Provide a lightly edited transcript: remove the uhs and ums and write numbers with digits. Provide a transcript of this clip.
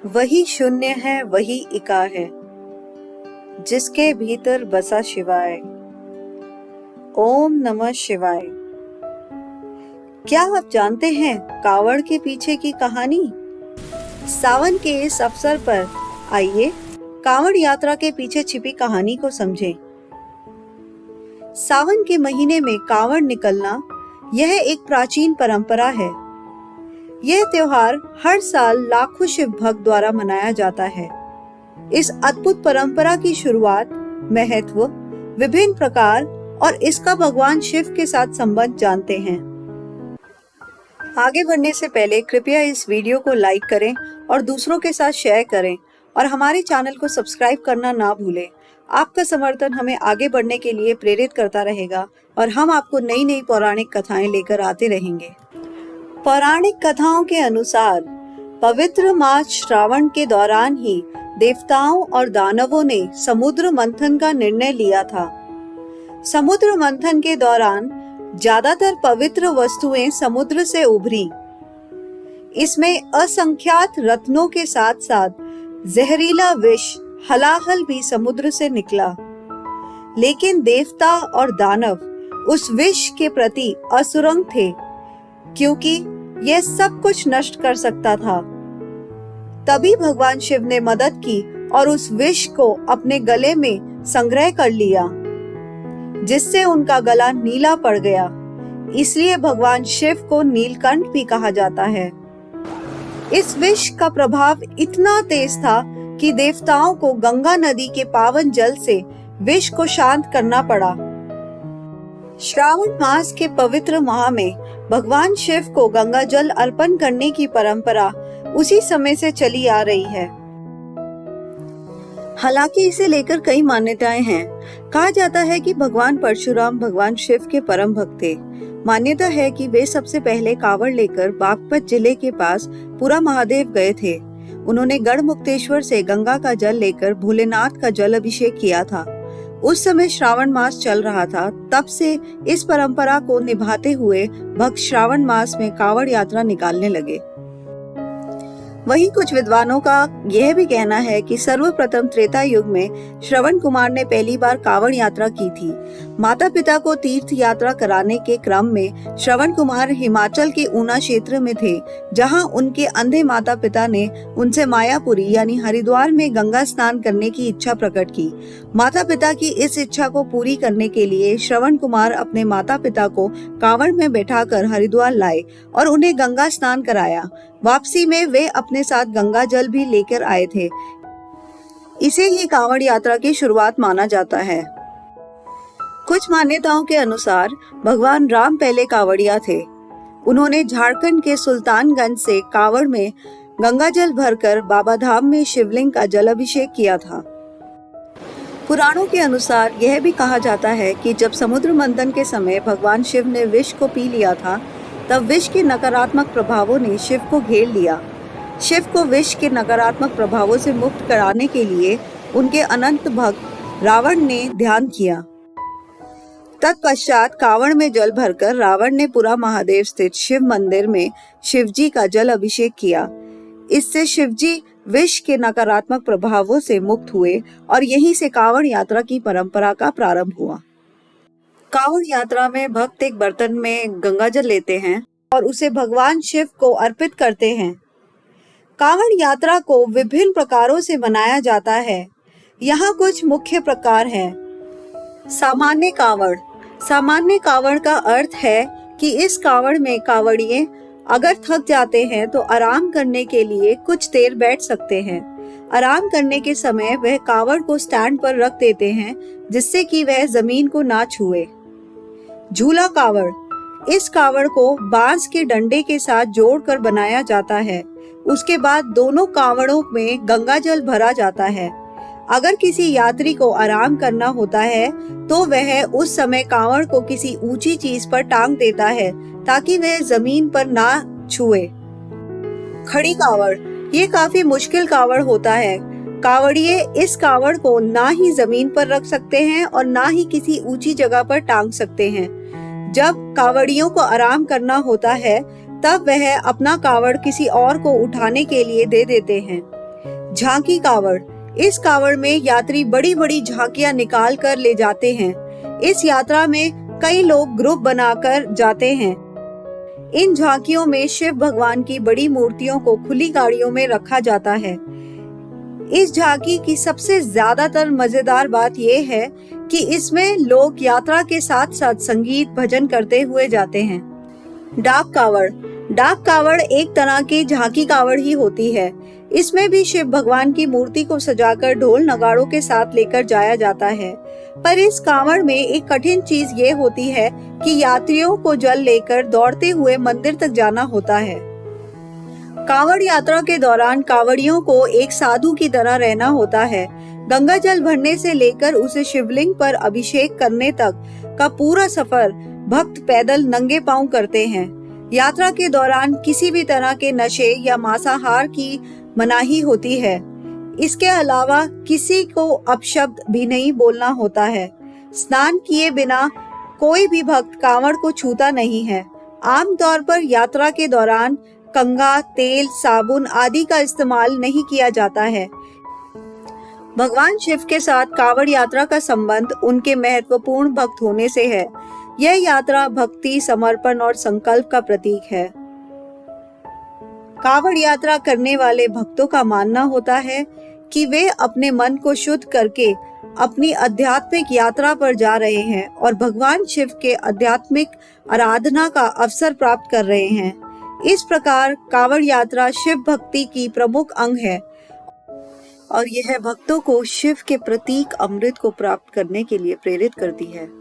वही शून्य है, वही एका है, जिसके भीतर बसा शिवाय। ओम नमः शिवाय। क्या आप जानते हैं कावड़ के पीछे की कहानी? सावन के इस अवसर पर आइए कावड़ यात्रा के पीछे छिपी कहानी को समझें। सावन के महीने में कावड़ निकलना यह एक प्राचीन परंपरा है। यह त्योहार हर साल लाखों शिव भक्त द्वारा मनाया जाता है। इस अद्भुत परंपरा की शुरुआत, महत्व, विभिन्न प्रकार और इसका भगवान शिव के साथ संबंध जानते हैं। आगे बढ़ने से पहले कृपया इस वीडियो को लाइक करें और दूसरों के साथ शेयर करें और हमारे चैनल को सब्सक्राइब करना ना भूलें। आपका समर्थन हमें आगे बढ़ने के लिए प्रेरित करता रहेगा और हम आपको नई नई पौराणिक कथाएं लेकर आते रहेंगे। पौराणिक कथाओं के अनुसार पवित्र मास श्रावण के दौरान ही देवताओं और दानवों ने समुद्र मंथन का निर्णय लिया था। समुद्र मंथन के दौरान ज्यादातर पवित्र वस्तुएं समुद्र से उभरी। इसमें असंख्यात रत्नों के साथ साथ जहरीला विष हलाहल भी समुद्र से निकला। लेकिन देवता और दानव उस विष के प्रति असुरंग थे, क्योंकि यह सब कुछ नष्ट कर सकता था। तभी भगवान शिव ने मदद की और उस विष को अपने गले में संग्रह कर लिया, जिससे उनका गला नीला पड़ गया। इसलिए भगवान शिव को नीलकंठ भी कहा जाता है। इस विष का प्रभाव इतना तेज था कि देवताओं को गंगा नदी के पावन जल से विष को शांत करना पड़ा। श्रावण मास के पवित्र माह में भगवान शिव को गंगा जल अर्पण करने की परंपरा उसी समय से चली आ रही है। हालांकि इसे लेकर कई मान्यताएं हैं। कहा जाता है कि भगवान परशुराम भगवान शिव के परम भक्त थे। मान्यता है कि वे सबसे पहले कावड़ लेकर बागपत जिले के पास पुरा महादेव गए थे। उन्होंने गढ़मुक्तेश्वर से गंगा का जल लेकर भोलेनाथ का जल अभिषेक किया था। उस समय श्रावण मास चल रहा था। तब से इस परंपरा को निभाते हुए भक्त श्रावण मास में कावड़ यात्रा निकालने लगे। वहीं कुछ विद्वानों का यह भी कहना है कि सर्वप्रथम त्रेता युग में श्रवण कुमार ने पहली बार कावड़ यात्रा की थी। माता पिता को तीर्थ यात्रा कराने के क्रम में श्रवण कुमार हिमाचल के ऊना क्षेत्र में थे, जहां उनके अंधे माता पिता ने उनसे मायापुरी यानी हरिद्वार में गंगा स्नान करने की इच्छा प्रकट की। माता पिता की इस इच्छा को पूरी करने के लिए श्रवण कुमार अपने माता पिता को कावड़ में बैठाकर हरिद्वार लाए और उन्हें गंगा स्नान कराया। वापसी में वे अपने साथ गंगा जल भी लेकर आए थे। इसे ही कावड़ यात्रा की शुरुआत माना जाता है। कुछ मान्यताओं के अनुसार भगवान राम पहले कावड़िया थे। उन्होंने झारखंड के सुल्तानगंज से कावड़ में गंगा जल भरकर बाबा धाम में शिवलिंग का जल अभिषेक किया था। पुराणों के अनुसार यह भी कहा जाता है कि जब समुद्र मंथन के समय भगवान शिव ने विष को पी लिया था, तब विष के नकारात्मक प्रभावों ने शिव को घेर लिया। शिव को विष के नकारात्मक प्रभावों से मुक्त कराने के लिए उनके अनंत भक्त रावण ने ध्यान किया। तत्पश्चात कावड़ में जल भरकर रावण ने पुरा महादेव स्थित शिव मंदिर में शिवजी का जल अभिषेक किया। इससे शिवजी विष के नकारात्मक प्रभावों से मुक्त हुए और यहीं से कावड़ यात्रा की परंपरा का प्रारंभ हुआ। कावड़ यात्रा में भक्त एक बर्तन में गंगा जल लेते हैं और उसे भगवान शिव को अर्पित करते हैं। कावड़ यात्रा को विभिन्न प्रकारों से मनाया जाता है। यहाँ कुछ मुख्य प्रकार हैं। सामान्य कावड़। सामान्य कावड़ का अर्थ है कि इस कावड़ में कावड़िए अगर थक जाते हैं तो आराम करने के लिए कुछ देर बैठ सकते हैं। आराम करने के समय वह कावड़ को स्टैंड पर रख देते हैं, जिससे कि वह जमीन को ना छुए। झूला कावड़। इस कावड़ को बांस के डंडे के साथ जोड़कर बनाया जाता है। उसके बाद दोनों कावड़ों में गंगा जल भरा जाता है। अगर किसी यात्री को आराम करना होता है तो वह उस समय कावड़ को किसी ऊंची चीज पर टांग देता है, ताकि वह जमीन पर ना छुए। खड़ी कावड़। ये काफी मुश्किल कावड़ होता है। कावड़िए इस कावड़ को ना ही जमीन पर रख सकते हैं और ना ही किसी ऊंची जगह पर टांग सकते हैं। जब कावड़ियों को आराम करना होता है तब वह अपना कावड़ किसी और को उठाने के लिए दे देते हैं। झांकी कावड़। इस कावड़ में यात्री बड़ी बड़ी झांकियां निकाल कर ले जाते हैं। इस यात्रा में कई लोग ग्रुप बनाकर जाते हैं। इन झांकियों में शिव भगवान की बड़ी मूर्तियों को खुली गाड़ियों में रखा जाता है। इस झांकी की सबसे ज्यादातर मजेदार बात यह है कि इसमें लोग यात्रा के साथ साथ संगीत भजन करते हुए जाते हैं। डाक कावड़। डाक कावड़ एक तरह की झांकी कावड़ ही होती है। इसमें भी शिव भगवान की मूर्ति को सजाकर ढोल नगाड़ों के साथ लेकर जाया जाता है। पर इस कावड़ में एक कठिन चीज ये होती है कि यात्रियों को जल लेकर दौड़ते हुए मंदिर तक जाना होता है। कावड़ यात्रा के दौरान कावड़ियों को एक साधु की तरह रहना होता है। गंगा जल भरने से लेकर उसे शिवलिंग पर अभिषेक करने तक का पूरा सफर भक्त पैदल नंगे पांव करते हैं। यात्रा के दौरान किसी भी तरह के नशे या मांसाहार की मनाही होती है। इसके अलावा किसी को अपशब्द भी नहीं बोलना होता है। स्नान किए बिना कोई भी भक्त कांवड़ को छूता नहीं है। आमतौर पर यात्रा के दौरान कंघा, तेल, साबुन आदि का इस्तेमाल नहीं किया जाता है। भगवान शिव के साथ कांवड़ यात्रा का संबंध उनके महत्वपूर्ण भक्त होने से है। यह यात्रा भक्ति, समर्पण और संकल्प का प्रतीक है। कांवड़ यात्रा करने वाले भक्तों का मानना होता है कि वे अपने मन को शुद्ध करके अपनी आध्यात्मिक यात्रा पर जा रहे हैं और भगवान शिव के आध्यात्मिक आराधना का अवसर प्राप्त कर रहे हैं। इस प्रकार कांवड़ यात्रा शिव भक्ति की प्रमुख अंग है और यह भक्तों को शिव के प्रतीक अमृत को प्राप्त करने के लिए प्रेरित करती है।